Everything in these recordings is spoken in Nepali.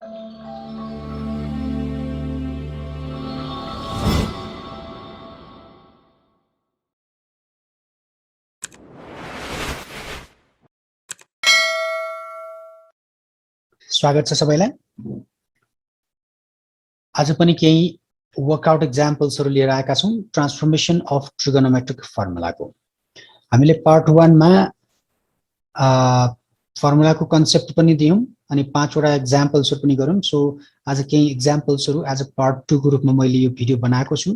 स्वागत छ सबैलाई। आज पनि केही वर्कआउट एक्जाम्पल्सहरु लिएर आएका छौं ट्रान्सफर्मेसन अफ ट्रिगोनोमेट्रिक फर्मुलाको। हामीले पार्ट 1 मा फर्मुलाको कन्सेप्ट पनि दियौं अनि 5 वटा एक्जाम्पल्सहरु पनि गरौं। सो आज केही एक्जाम्पल्सहरु आज पार्ट 2 को रूपमा मैले यो भिडियो बनाएको छु।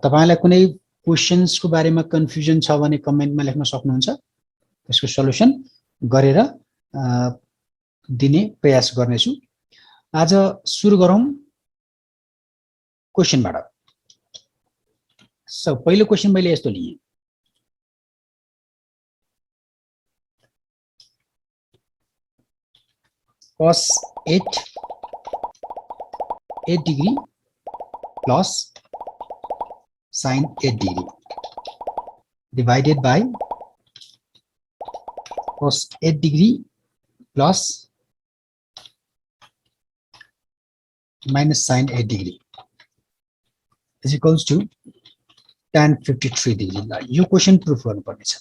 तपाईलाई कुनै क्वेशन्सको बारेमा कन्फ्युजन छ भने कमेन्टमा लेख्न सक्नुहुन्छ। त्यसको सल्युसन गरेर दिने प्रयास गर्नेछु। आज सुरु गरौं क्वेशनबाट। सो पहिलो क्वेशन मैले यस्तो लिएँ, cos 8 degree plus sin 8 degree divided by cos 8 degree plus minus sin 8 degree is equals to tan 53 degree। यो क्वेशन प्रुफ गर्नुपर्ने छ।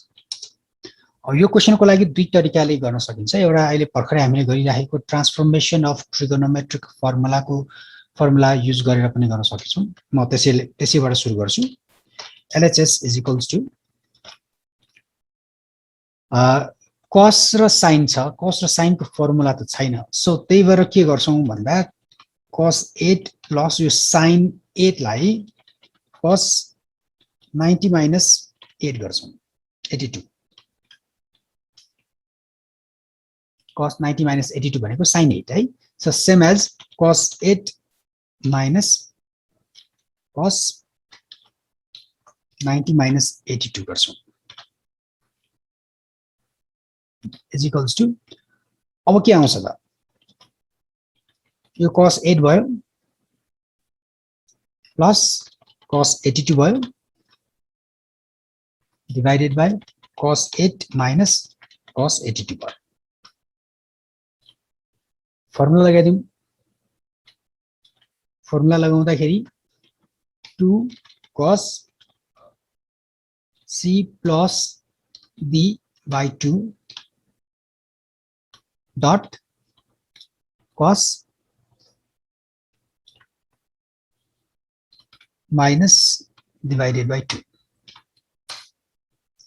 यो क्वेशनको लागि दुई तरिकाले गर्न सकिन्छ। एउटा अहिले भर्खरै हामीले गरिरहेको transformation of trigonometric formula use गरेर पनि गर्न सकिन्छौं। म त्यसैबाट सुरु गर्छु। LHS is equals to cos र sin छ। cos र sin को फर्मुला त छैन। सो त्यही भएर के गर्छौं भन्दा cos 8 प्लस यो sin 8 लाई cos 90 minus 8 गर्छौं 82। cos 90 minus 82 भनेको sin 8 है। So same as cos 8 minus cos 90 minus 82 गर्छौं इज इक्वल्स टु अब के आउँछ त यो cos 8 भयो प्लस cos 82 भयो divided by cos 8 minus cos 82 भयो। फर्मुला लगाइदिउँ। फर्मुला लगाउँदाखेरि 2 cos c plus b by 2 dot cos minus divided by 2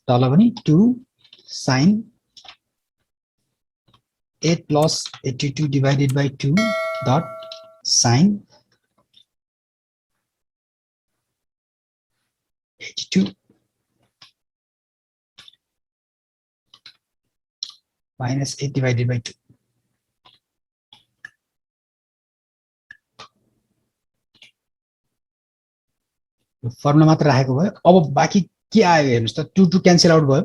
तल पनि 2 sin 8 plus 82 divided by 2 dot sin 82 minus 8 divided by 2। Formula मात्र राखेको भयो। अब बाँकी के आयो हेर्नुस् त 2 क्यान्सल आउट भयो।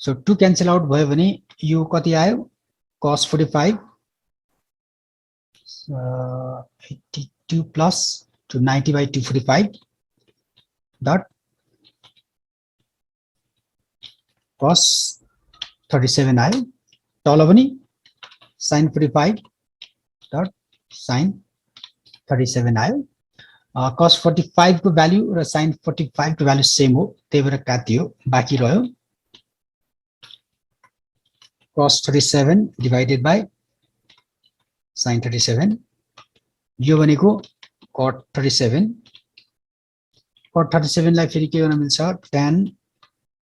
सो 2 क्यान्सल आउट भयो भने यो कति आयो cos 45 82 plus to 90 by 245 dot cos 37 आयो। तल पनि sin 45 dot sin 37 आयो। cos 45 को भ्यालु र sin 45 को भ्यालु सेम हो, त्यही भएर काटियो। बाँकी रह्यो cos 37 divided by sin 37। यो भनेको cot 37। cot 37 लाई फेरि के गर्न मिल्छ tan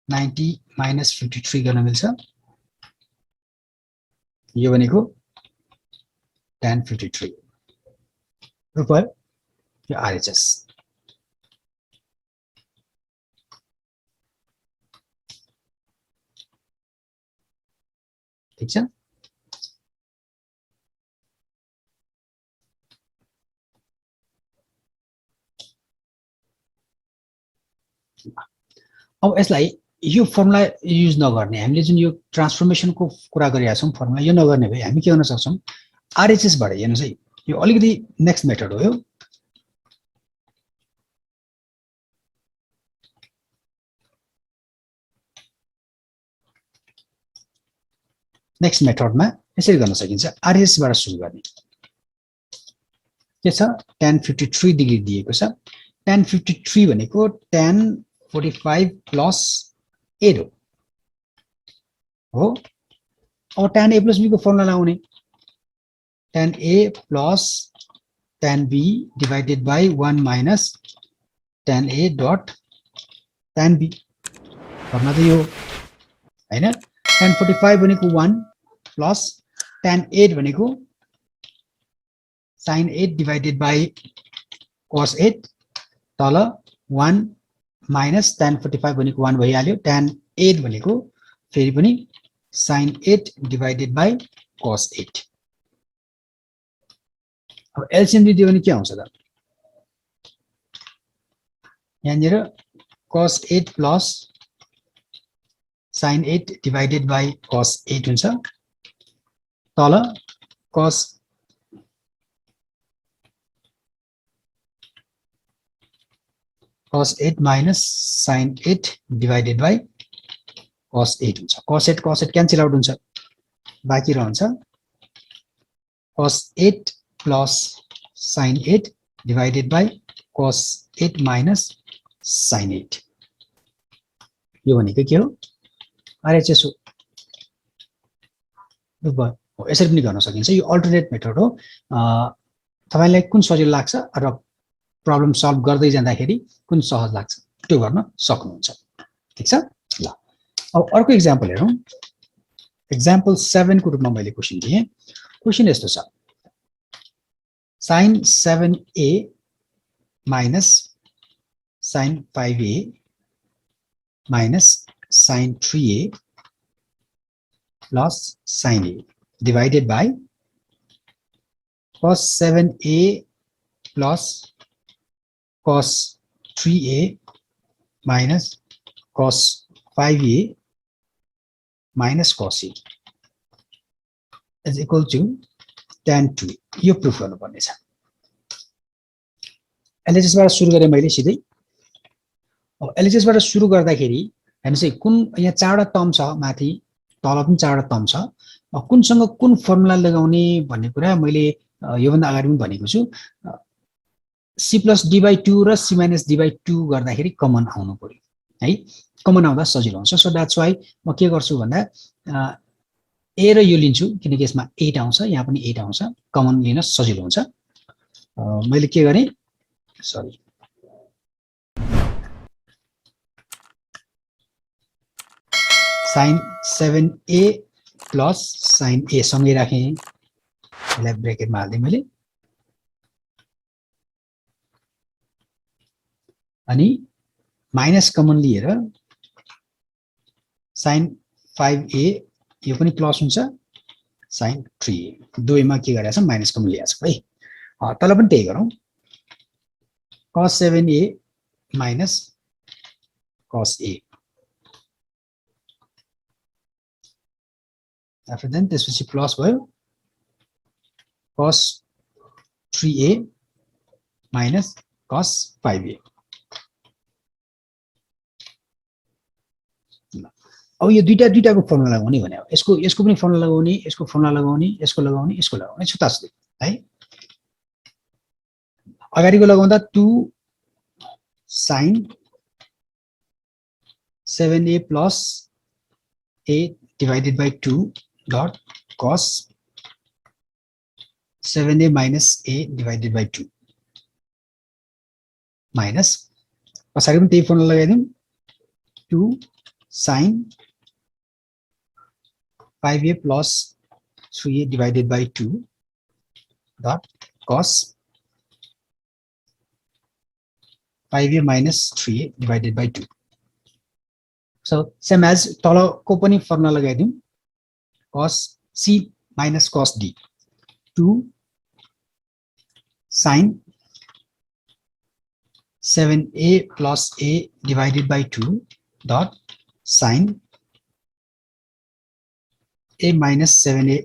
90 minus 53 गर्न मिल्छ। यो भनेको tan 53 रुपैयाँ यो RHS। ठीक छ। अब यसलाई यो फर्मुला युज नगर्ने, हामीले जुन यो ट्रान्सफर्मेसनको कुरा गरिरहेका छौं फर्मुला यो नगर्ने भए हामी के गर्न सक्छौं RHS बाट। हेर्नुस् है यो अलिकति नेक्स्ट मेथड हो। यो नेक्स्ट मेथडमा यसरी गर्न सकिन्छ आरएचएस बाट सुरु गर्ने के छ tan 53 डिग्री दिएको छ tan 53 भनेको tan 45 प्लस 8 हो अब tan a plus b को फर्मुला लगाउने tan a plus tan b divided by 1 minus tan a dot tan b formula त यो हैन tan 45 भनेको 1 plus tan 8 भनेको sin 8 divided by cos 8 तल 1 minus tan 45 भनेको 1 भइहाल्यो tan 8 भनेको फेरि पनि sin 8 divided by cos 8 अब एलसीएम दियो भने के आउँछ त यहाँनिर cos 8 plus sin 8 divided by cos 8 हुन्छ तल cos 8 minus sin 8 divided by cos 8 हुन्छ cos 8 क्यान्सल आउट हुन्छ बाँकी रहन्छ cos 8 plus sin 8 divided by cos 8 minus sin 8 यो भनेको के हो आरएचएस हो यसरी पनि गर्न सकिन्छ यो अल्टरनेट मेथड हो तपाईलाई कुन सजिलो लाग्छ र प्रब्लम सल्भ गर्दै जाँदाखेरि कुन सहज लाग्छ त्यो गर्न सक्नुहुन्छ ठीक छ ल अब अर्को एक्जाम्पल हेरौं एक्जाम्पल 7 को रूपमा मैले क्वेशन दिए क्वेशन यस्तो छ sin 7a minus sin 5a minus sin 3a plus sin a divided by cos 7a plus cos 3a minus cos 5a minus cos a is equal to tan 2 यो प्रुफ गर्नुपर्ने छ एलएचएस बाट सुरु गरे मैले सिधै अब एलएचएस बाट सुरु गर्दाखेरि हेर्नुस् है कुन यहाँ चारवटा टर्म छ माथि तल पनि चारवटा टर्म छ कुनसँग कुन फर्मुला लगाउने भन्ने कुरा मैले यो भन्दा अगाडि पनि भनेको छु c plus d by 2 र c minus d by 2 गर्दाखेरि कमन आउनु पर्यो है कमन आउँदा सजिलो हुन्छ सो द्याट्स व्हाई म के गर्छु भन्दा a र यो लिन्छु किनकि यसमा 8 आउँछ यहाँ पनि 8 आउँछ कमन लिन सजिलो हुन्छ मैले के गरे sorry sin 7a plus sin a सँगै राखे यसलाई ब्रेकेटमा हाल्दै मैले अनि माइनस कमन लिएर sin 5a यो पनि प्लस हुन्छ sin 3a दुवैमा के गरेछ माइनस कमन लिएको छ है तल पनि त्यही गरौँ cos 7a minus cos a after then त्यसपछि प्लस भयो cos 3a minus cos 5a अब यो दुईटाको फर्मुला लगाउने भने यसको पनि फर्मुला लगाउने यसको फर्मुला लगाउने यसको लगाउने छुताछुतै है अगाडिको लगाउँदा 2 sin 7a plus a divided by 2 dot cos 7a minus a divided by 2 minus पछाडि पनि त्यही formula लगाइदिउँ 2 sin 5a plus 3a divided by 2 dot cos 5a minus 3a divided by 2 so same as तलको पनि formula लगाइदिउँ cos c minus cos d 2 sin 7a plus a divided by 2 dot sin a minus 7a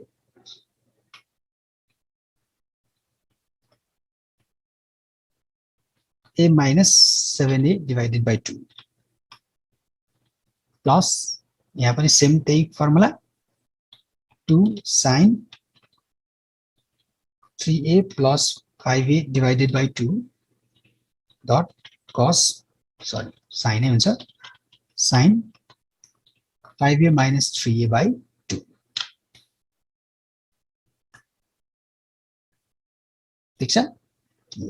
minus 7a divided by 2 plus यहाँ पनि सेम त्यही formula 2 sin 3a plus 5a divided by 2 dot cos sin a हुन्छ sin 5a minus 3a by 2 ठीक छ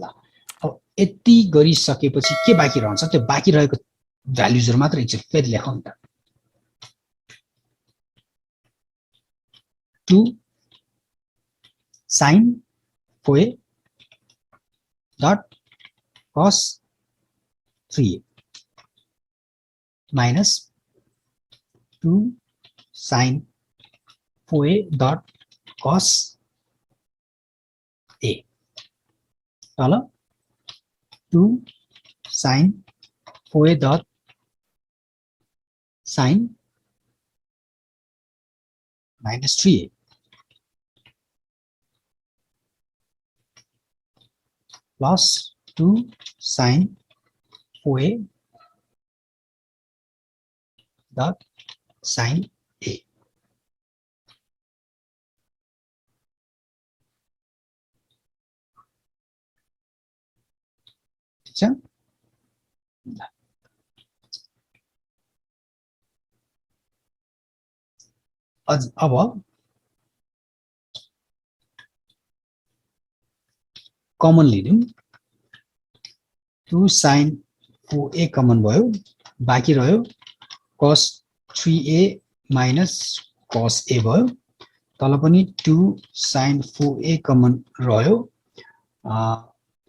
ल अब यति गरिसकेपछि के बाँकी रहन्छ त्यो बाँकी रहेको भ्यालुजहरु मात्र एकचोटि फेरि लेखौं त 2 sin 4a dot cos 3a minus 2 sin 4a dot cos a तल 2 sin 4a dot sin minus 3a plus 2 sin 4a dot sin a ठीक छ अब कमन लिदिउँ 2 sin 4a कमन भयो बाँकी रह्यो cos 3a minus cos a भयो तल पनि 2 sin 4a कमन रह्यो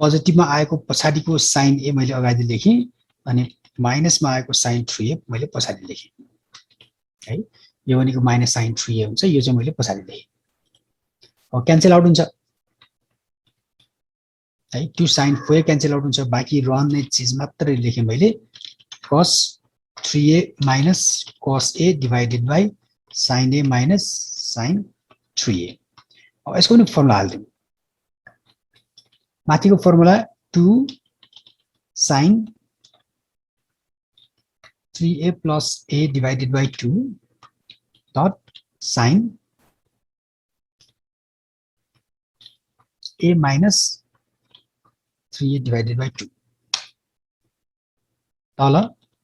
पोजिटिभमा आएको पछाडीको sin a मैले अगाडि लेखेँ अनि माइनसमा आएको sin 3a मैले पछाडि लेखेँ है यो भनेको माइनस sin 3a हुन्छ यो चाहिँ मैले पछाडि लेखेँ अब क्यान्सल आउट हुन्छ है 2 sin 4a क्यान्सल आउट हुन्छ बाँकी रहने चीज मात्र लेखेँ मैले cos 3a minus cos a divided by sin a minus sin 3a अब यसको पनि फर्मुला हाल्दिउँ माथिको formula 2 sin 3a plus a divided by 2 dot sin a minus 3a divided by 2 तल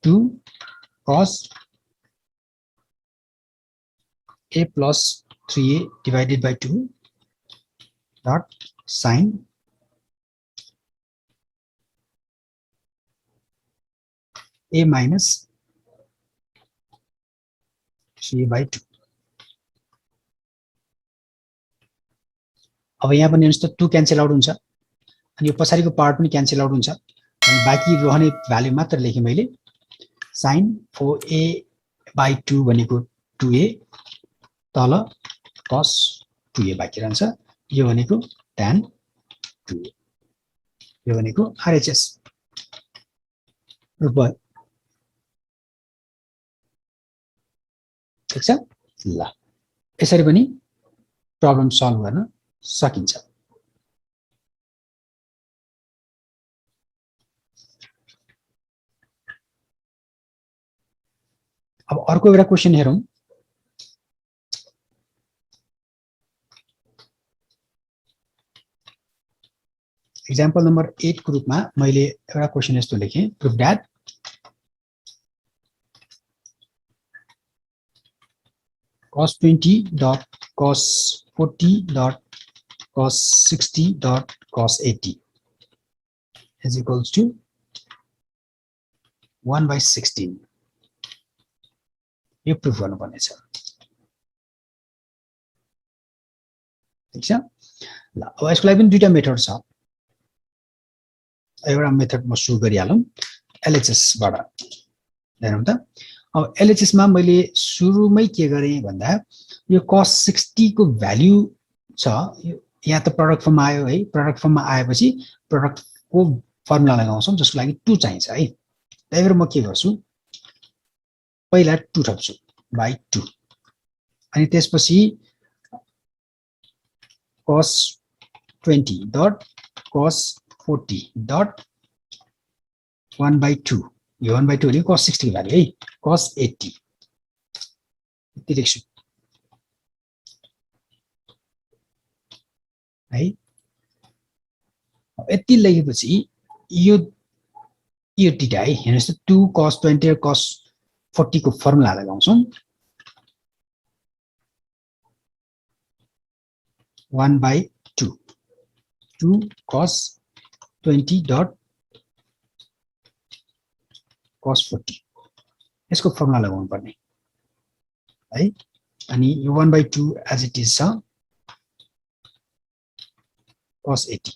2 cos a plus 3a divided by 2 dot sin a minus 3a by 2 अब यहाँ पनि हेर्नुस् त 2 क्यान्सल आउट हुन्छ अनि यो पछाडीको पार्ट पनि क्यान्सल आउट हुन्छ अनि बाँकी रहने भ्यालु मात्र लेखेँ मैले sin 4a by 2 भनेको 2a तल cos 2a बाँकी रहन्छ यो भनेको tan 2a यो भनेको RHS रूप भयो ठीक छ ल यसरी पनि प्रब्लम सल्भ गर्न सकिन्छ अब अर्को एउटा क्वेशन हेरौं एक्जाम्पल नम्बर 8 को रूपमा मैले एउटा क्वेशन यस्तो लेखेँ proof that cos 20 dot cos 40 dot cos 60 dot cos 80 is equals to 1 by 16 यो प्रुफ गर्नुपर्ने छ ठीक छ ल अब यसको लागि पनि दुईटा मेथड छ एउटा मेथड म सुरु गरिहालौं LHS बाट हेरौं त अब LHS मा मैले सुरुमै के गरे भन्दा यो cos 60 को भ्यालु छ यहाँ त प्रोडक्ट फर्ममा आयो है प्रोडक्ट फर्ममा आएपछि प्रोडक्ट को फर्मुला लगाउँछौं जसको लागि 2 चाहिन्छ है त्यही भएर म के गर्छु पहिला 2 थप्छु by 2 अनि त्यसपछि cos 20 dot cos 40 dot 1 by 2 यो 1 by 2 भनेको cos 60 को भ्यालु है cos 80 यति लेख्छु है। यति लेखेपछि यो थीटा है हेर्नुस् त 2 cos 20 र cos 40 को फर्मुला लगाउँछौं 1/2 2 cos 20 dot cos 40 यसको फर्मुला लगाउनु पर्ने है। अनि यो 1/2 एज इट इज छ cos 80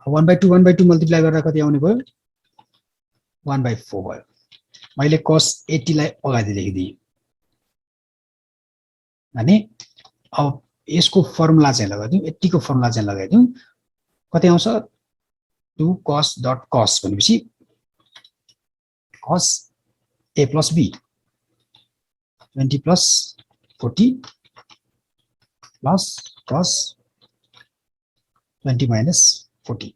1/2 मल्टिप्लाई गरेर कति आउने भयो 1/4 भयो। मैले cos 80 लाई अगाडि लेखिदिएँ भने अब यसको फर्मुला चाहिँ लगाइदिउँ 80 को फर्मुला चाहिँ लगाइदिउँ कति आउँछ 2 cos dot cos भनेपछि cos a plus b 20 plus 40 plus cos 20 minus 40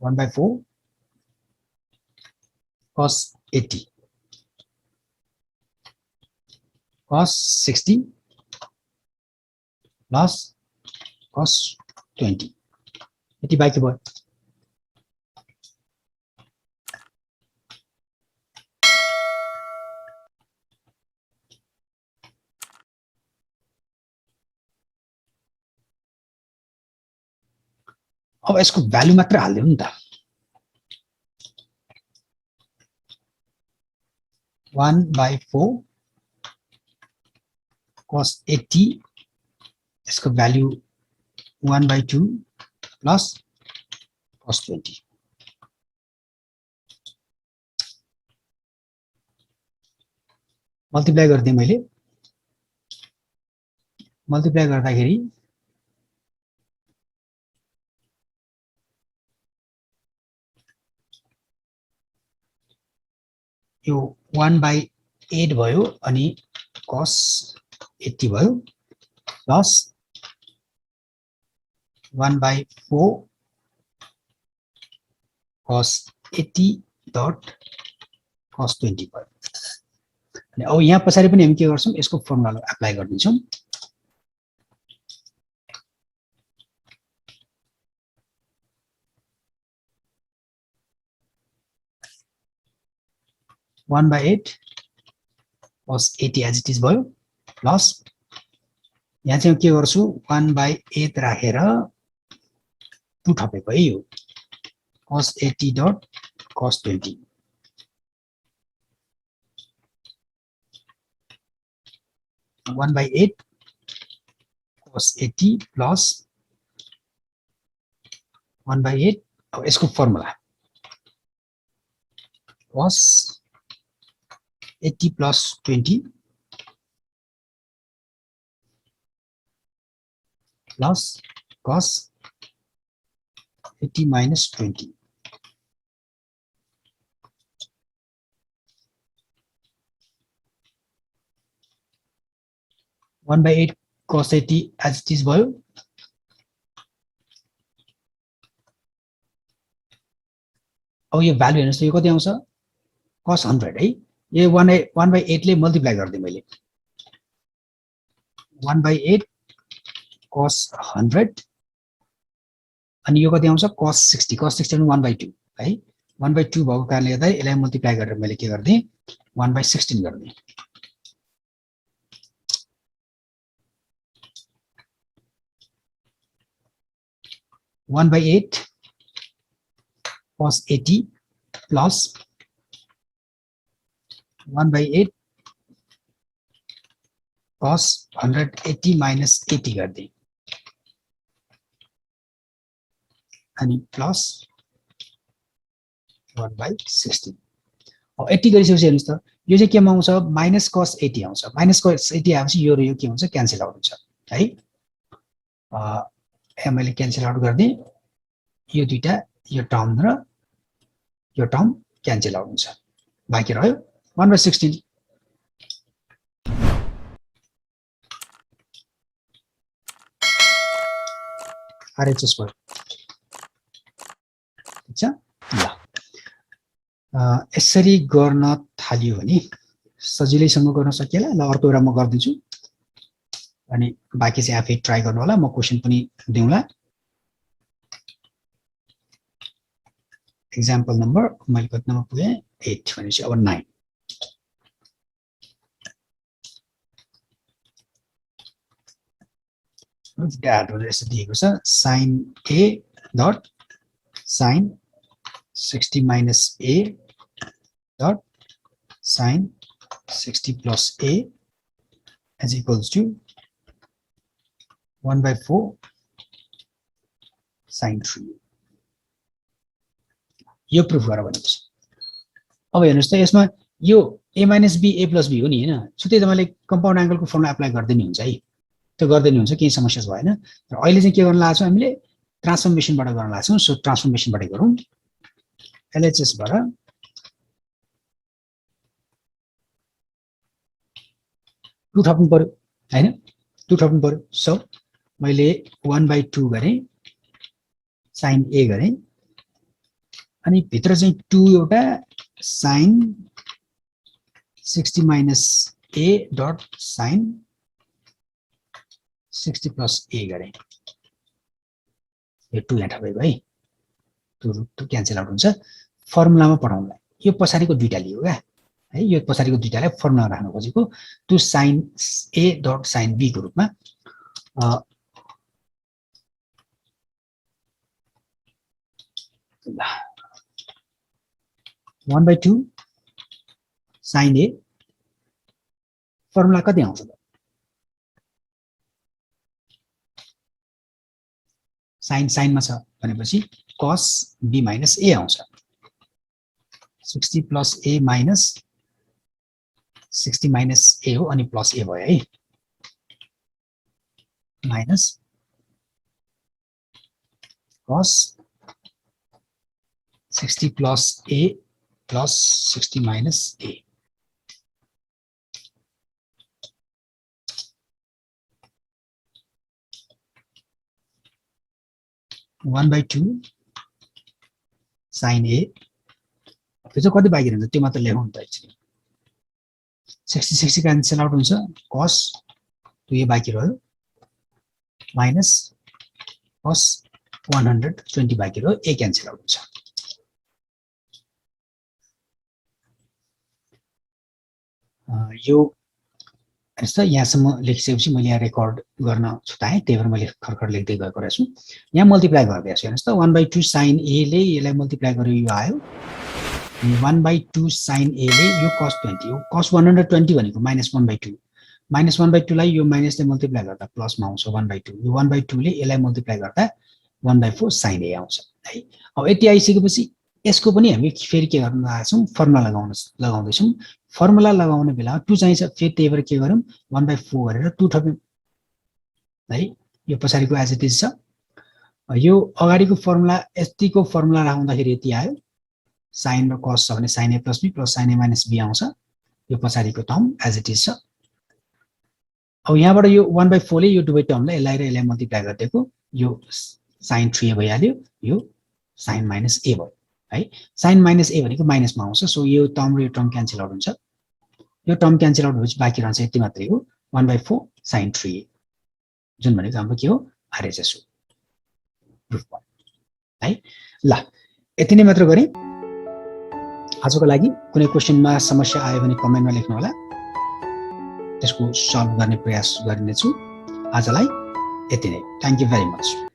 1/4 cos 80 cos 60 plus cos 20 यति बाँकी भयो। अब यसको भ्यालु मात्र हाल्दिउँ नि त 1/4 cos 80 यसको भ्यालु 1/2 plus cos 20 मल्टिप्लाई गर्दै मैले मल्टिप्लाई गर्दाखेरि यो 1/8 भयो अनि cos 80 भयो प्लस 1/4 cos 80 dot cos 20 भयो। अनि अब यहाँ पछाडि पनि हामी के गर्छौं यसको फर्मुला एप्लाई गर्दिन्छौं 1/8 cos 80 as it is भयो प्लस यहाँ चाहिँ के गर्छु 1/8 राखेर 2 थपेको है यो cos 80 dot cos 20 1/8 cos 80 plus 1/8 अब यसको formula cos 80 plus 20 plus cos 80 minus 20 1/8 cos 80 as it is भयो अब यो भ्यालु हेर्नुस् यो कति आउँछ cos 100 है यो 1/8 ले मल्टिप्लाई गर्दै मैले 1/8 cos 100 अनि यो कति आउँछ cos 60 पनि 1/2 है 1/2 भएको कारणले गर्दा यसलाई मल्टिप्लाई गरेर मैले के गर्दै 1/16 गर्दै 1/8 cos 80 plus 1/8 cos 180 minus 80 गर्दै अनि प्लस 1/16 अब 80 गरिसकेपछि हेर्नुस् त यो चाहिँ केमा आउँछ माइनस cos 80 आउँछ माइनस cos 80 आएपछि यो र यो के हुन्छ क्यान्सल आउट हुन्छ है यहाँ मैले क्यान्सल आउट गर्दै यो दुईटा यो टर्म र यो टर्म क्यान्सल आउट हुन्छ बाँकी रह्यो 1/16 RHS भयो ठीक छ ल यसरी गर्न थालियो भने सजिलैसँग गर्न सकिएला ल अर्को एउटा म गर्दिन्छु अनि बाँकी चाहिँ आफै ट्राई गर्नु होला म क्वेशन पनि दिउँला एक्जाम्पल नम्बर मैले कति नम्बर पुगे 8 भनेपछि अब 9 ड्याडहरु यसो दिएको छ sin a dot sin 60 minus a dot sin 60 plus a is equals to 1/4 sin 3 यो प्रुफ गर भनेको छ अब हेर्नुस् त यसमा यो a minus b a plus b हो नि हैन सुते त मैले कम्पाउन्ड एंगलको फर्मुला अप्लाई गर्दै नि हुन्छ है त्यो गर्दै नि हुन्छ केही समस्या भएन र अहिले चाहिँ के गर्न लाग्छौं हामीले ट्रान्सफर्मेसनबाट गर्न लाग्छौं सो ट्रान्सफर्मेसनबाट गरौँ LHS बाट 2 थप्नु पर्यो हैन 2 थप्नु पर्यो सो मैले 1/2 गरे sin a गरे अनि भित्र चाहिँ 2 एउटा sin 60 minus a dot sin 60 plus a गरे यो 2 यहाँ थपेको है 2 क्यान्सल आउट हुन्छ फर्मुलामा पढाउनलाई यो पछाडीको दुईटा लियो क्या है यो पछाडीको दुईटालाई फर्मुला राख्न खोजेको to sin a dot sin b को रूपमा ल 1/2 sin a फर्मुला कति आउँछ त sin मा छ भनेपछि cos b minus a आउँछ 60 plus a minus 60 minus a हो अनि प्लस a भयो है minus cos 60 plus a plus 60 minus a one by 2 sin a त्यो चाहिँ कति बाँकी रहन्छ त्यो मात्र लेखौँ त एकछिन 60 क्यान्सल आउट हुन्छ cos 2a बाँकी रह्यो माइनस cos 120 बाँकी रह्यो a क्यान्सल आउट हुन्छ यो यस्तो यहाँसम्म लेखिसकेपछि मैले यहाँ रेकर्ड गर्न छुटाएँ त्यही भएर मैले खरखर लेख्दै गएको रहेछु यहाँ मल्टिप्लाई गर्दै छु हेर्नुस् त 1/2 sin a ले यसलाई मल्टिप्लाई गर्यो यो आयो 1/2 sin a ले यो cos 20 हो cos 120 भनेको -1/2 -1/2 लाई यो माइनसले मल्टिप्लाई गर्दा प्लसमा आउँछ 1/2 यो 1/2 ले यसलाई मल्टिप्लाई गर्दा 1/4 sin a आउँछ है अब यति आइसकेपछि यसको पनि हामी फेरि के गर्न लाग्छौं फर्मुला लगाउँदैछौं फर्मुला लगाउने बेला 2 चाहिन्छ फेरि त्यही भएर के गरौँ 1/4 गरेर 2 थप्यौं है यो पछाडीको एज इट इज छ यो अगाडिको फर्मुला यतिको फर्मुला राख्दाखेरि यति आयो sin र cos छ भने sin a plus b plus sin a minus b आउँछ यो पछाडीको टर्म एज इट इज छ अब यहाँबाट यो 1/4 ले यो दुवै टर्मलाई यसलाई र यसलाई मल्टिप्लाई गर्दिएको यो sin 3a भइहाल्यो यो sin minus a भयो है sin minus a भनेको माइनसमा आउँछ सो यो टर्म र यो टर्म क्यान्सल आउट हुन्छ यो टर्म क्यान्सल आउट भएपछि बाँकी रहन्छ यति मात्रै हो 1/4 sin 3a जुन भनेको हाम्रो के हो RHS हो प्रुफ भयो है ल यति नै मात्र गरे आजको लागि कुनै क्वेशनमा समस्या आयो भने कमेन्टमा लेख्नु होला त्यसको सल्भ गर्ने प्रयास गर्नेछु आजलाई यति नै थ्यांक यू भेरी मच